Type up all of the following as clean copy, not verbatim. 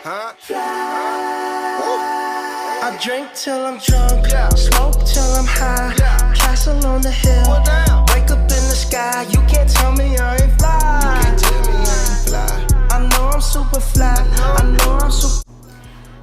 I drink till I'm drunk, smoke till I'm high, castle on the hill, wake up in the sky. You can't tell me I ain't fly. I know I'm super fly, I know I'm super.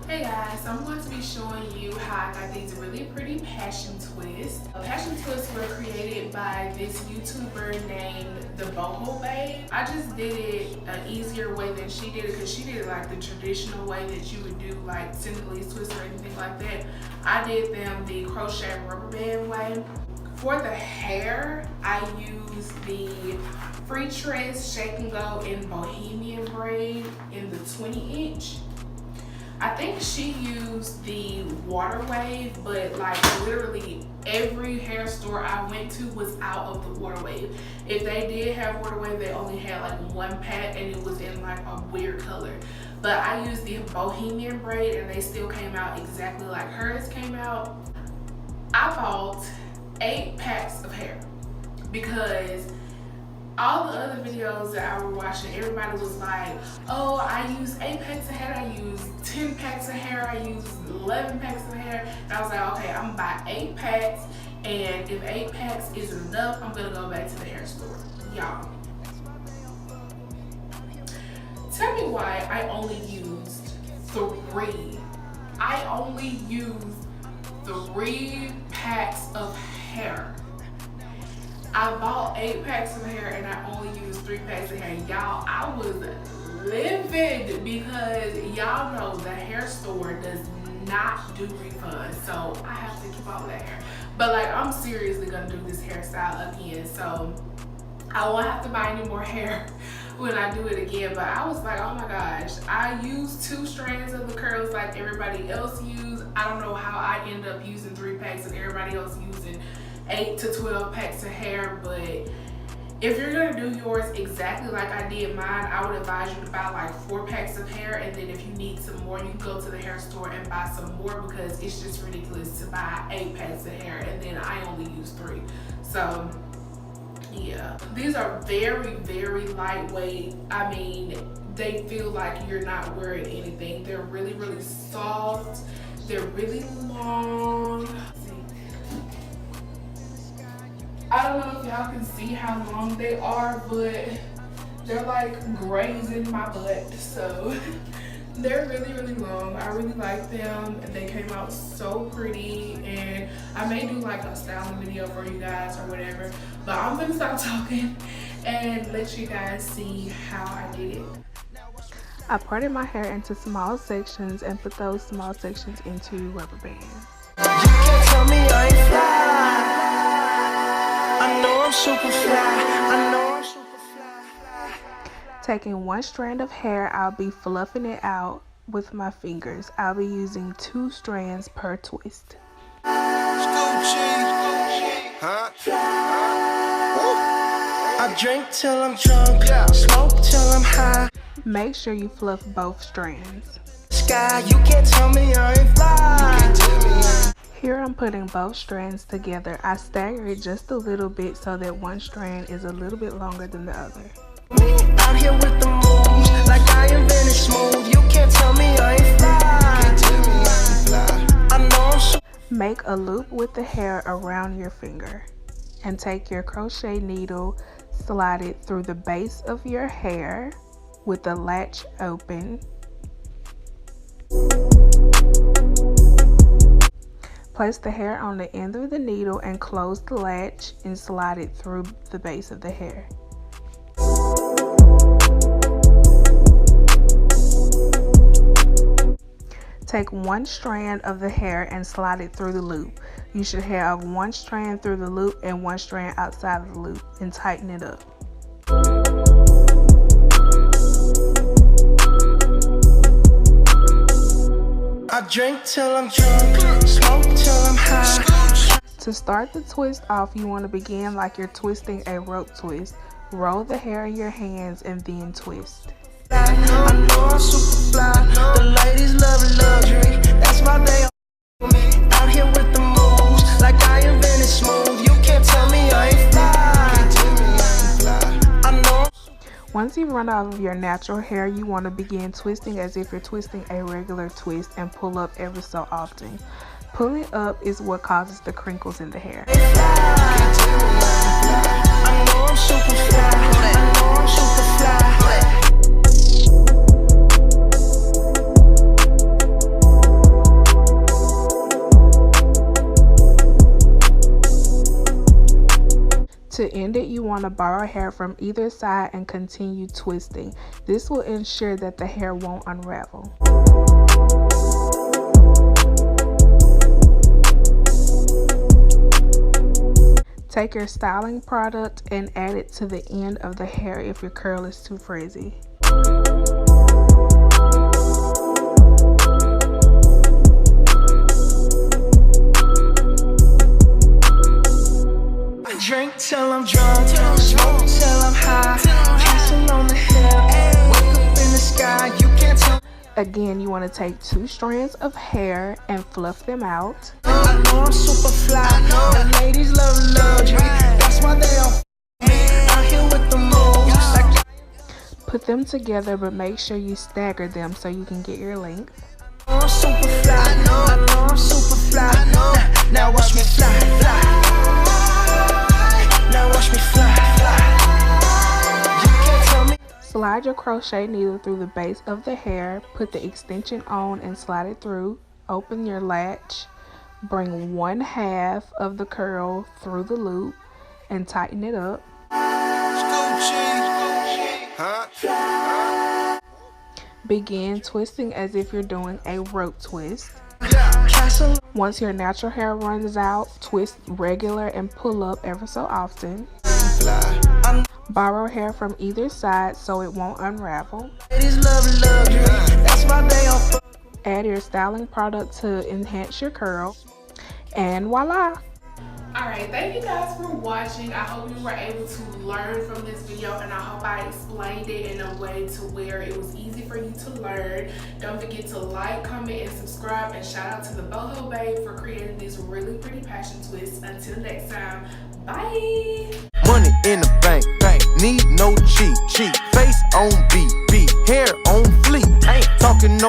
Hey guys, so I'm going to be showing you how I got these really pretty passion twists. Passion twists were created by this YouTuber named the Boho Babe. I just did it an easier way than she did it, because she did it like the traditional way that you would do like Senegalese twists or anything like that. I did them the crochet rubber band way. For the hair, I used the Freetress Shake and Go in Bohemian braid in the 20-inch. I think she used the water wave, but like literally every hair store I went to was out of the water wave. If they did have water wave, they only had like one pack and it was in like a weird color. But I used the Bohemian braid and they still came out exactly like hers came out. I bought 8 packs of hair because all the other videos that I was watching, everybody was like, oh, I use 8 packs of hair, I use 10 packs of hair, I use 11 packs of hair. And I was like, okay, I'm gonna buy 8 packs, and if 8 packs isn't enough, I'm gonna go back to the hair store. Y'all, tell me why I only used 3. I only used 3 packs of hair. I bought 8 packs of hair and I only used 3 packs of hair. Y'all, I was livid because y'all know the hair store does not do refunds. So I have to keep all that hair. But like, I'm seriously gonna do this hairstyle again. So I won't have to buy any more hair when I do it again. But I was like, oh my gosh, I used 2 strands of the curls like everybody else used. I don't know how I end up using 3 packs and everybody else using 8 to 12 packs of hair. But if you're gonna do yours exactly like I did mine, I would advise you to buy like 4 packs of hair, and then if you need some more, you can go to the hair store and buy some more, because it's just ridiculous to buy 8 packs of hair and then I only use 3. So yeah, these are very, very lightweight. I mean, they feel like you're not wearing anything. They're really, really soft. They're really long. I don't know if y'all can see how long they are, but they're like grazing my butt. So they're really, really long. I really like them. They came out so pretty, and I may do like a styling video for you guys or whatever. But I'm gonna stop talking and let you guys see how I did it. I parted my hair into small sections and put those small sections into rubber bands. You can't tell me I ain't fly. I know I'm super fly. I know I'm super fly. Taking 1 strand of hair, I'll be fluffing it out with my fingers. I'll be using 2 strands per twist. I drink till I'm drunk, smoke till I'm high. Make sure you fluff both strands. Sky, you can't tell me I ain't fly. Here I'm putting both strands together. I stagger it just a little bit so that 1 strand is a little bit longer than the other. Out here with the moves, like I invented smooth. You can't tell me I ain't fly. I know I'm so. Make a loop with the hair around your finger and take your crochet needle, slide it through the base of your hair with the latch open. Place the hair on the end of the needle and close the latch and slide it through the base of the hair. Take 1 strand of the hair and slide it through the loop. You should have 1 strand through the loop and 1 strand outside of the loop, and tighten it up. I drink till I'm drunk, smoke till I'm high. To start the twist off, you want to begin like you're twisting a rope twist. Roll the hair in your hands and then twist. I know I'm super fly. The ladies love luxury. That's why they out here with the moves, like I invented smooth. You can't tell me I ain't fly. I know. Once Once you run out of your natural hair, you want to begin twisting as if you're twisting a regular twist and pull up ever so often. Pulling up is what causes the crinkles in the hair. To end it, you want to borrow hair from either side and continue twisting. This will ensure that the hair won't unravel. Take your styling product and add it to the end of the hair if your curl is too frizzy. Drink till I'm drunk, smoke till I'm high, castle on the hill, wake up in the sky, you can't tell. Again, you want to take 2 strands of hair and fluff them out. I know I'm super fly, the ladies love luxury, that's why they all me, out here with the moves. Put them together, but make sure you stagger them so you can get your length. I'm super fly, I know I'm super fly, now watch me fly, fly. Now watch me fly, fly. You can't tell me. Slide your crochet needle through the base of the hair, put the extension on and slide it through. Open your latch, bring 1/2 of the curl through the loop and tighten it up. Begin twisting as if you're doing a rope twist. Once your natural hair runs out, twist regular and pull up ever so often. Borrow hair from either side so it won't unravel. Add your styling product to enhance your curl. And voila! Alright, thank you guys for watching. I hope you were able to learn from this video, and I hope I explained it in a way to where it was easy for you to learn. Don't forget to like, comment, and subscribe, and shout out to the Boho Babe for creating these really pretty passion twists. Until next time, bye! Money in the bank, need no cheat, face on beat, hair on fleek, ain't talking no